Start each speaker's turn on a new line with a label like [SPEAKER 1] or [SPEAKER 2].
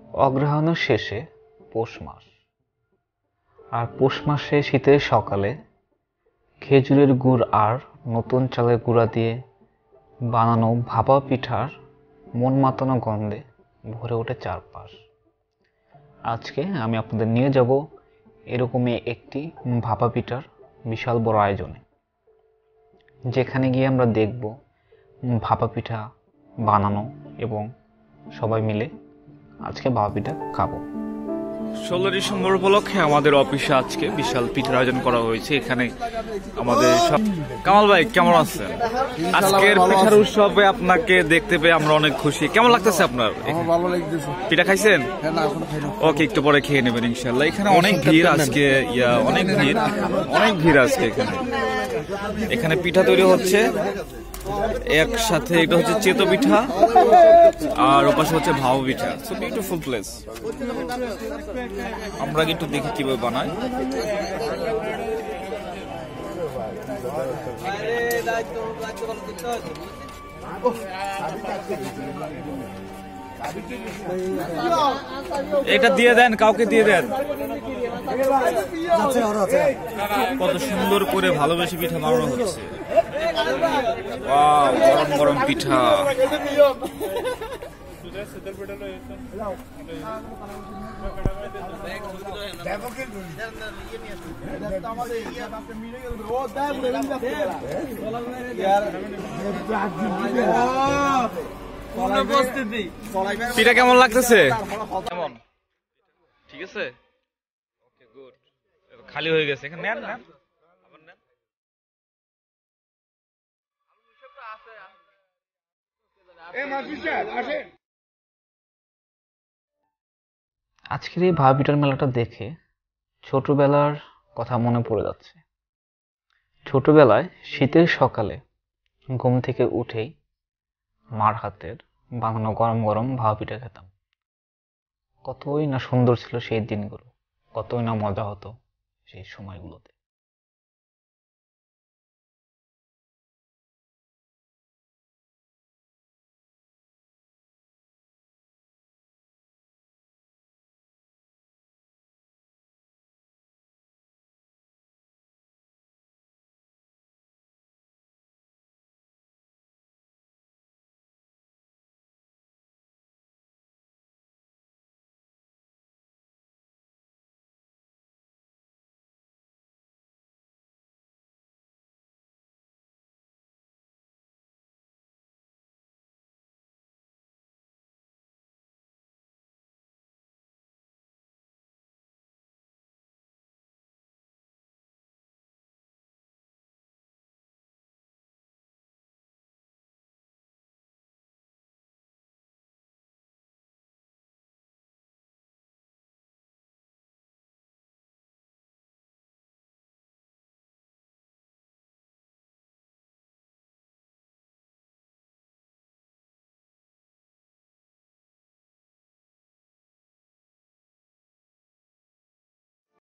[SPEAKER 1] অগ্রহায়ণের শেষে পৌষ মাস, আর পৌষ মাসে শীতের সকালে খেজুরের গুড় আর নতুন চালের গুঁড়া দিয়ে বানানো ভাপা পিঠার মন মাতানো গন্ধে ভরে ওঠে চারপাশ। আজকে আমি আপনাদের নিয়ে যাব এরকমই একটি ভাপা পিঠার বিশাল বড় আয়োজনে, যেখানে গিয়ে আমরা দেখব ভাপা পিঠা বানানো এবং সবাই মিলে আজকে ভাপা পিঠা খাবো।
[SPEAKER 2] 16 ডিসেম্বর উপলক্ষে আমাদের অফিসে আজকে বিশাল পিঠার আয়োজন করা হয়েছে। এখানে আমাদের সব কামাল ভাই কেমন আছেন? আজকের পিঠার উৎসবে আপনাকে দেখতে পেয়ে আমরা অনেক খুশি। কেমন লাগতেছে আপনার?
[SPEAKER 3] ভালো লাগতেছে।
[SPEAKER 2] পিঠা খাইছেন?
[SPEAKER 3] হ্যাঁ, না এখনো খাইনি।
[SPEAKER 2] ওকে, একটু পরে খেয়ে নেবেন ইনশাআল্লাহ। এখানে অনেক ভিড় আজকে, অনেক ভিড় আজকে এখানে পিঠা তৈরি হচ্ছে একসাথে। এটা হচ্ছে চেতো পিঠা আর ওপাশে হচ্ছে ভাপা পিঠা। So beautiful place. আমরা একটু দেখি কিভাবে বানায়। এটা দিয়ে দেন, কাউকে দিয়ে দেন। কত সুন্দর করে ভালোবেসে পিঠা বানানো হচ্ছে। ওয়াও, গরম গরম পিঠা। পিঠা কেমন লাগতেছে? কেমন? ঠিক আছে, ওকে, গুড। খালি হয়ে গেছে, এখানে নেন নেন।
[SPEAKER 1] আজকের এই ভাপা পিঠার মেলাটা দেখে ছোটবেলার কথা মনে পড়ে যাচ্ছে। ছোটবেলায় শীতের সকালে ঘুম থেকে উঠেই মার হাতের বানানো গরম গরম ভাপা পিঠা খেতাম। কতই না সুন্দর ছিল সেই দিনগুলো, কতই না মজা হতো সেই সময়গুলোতে।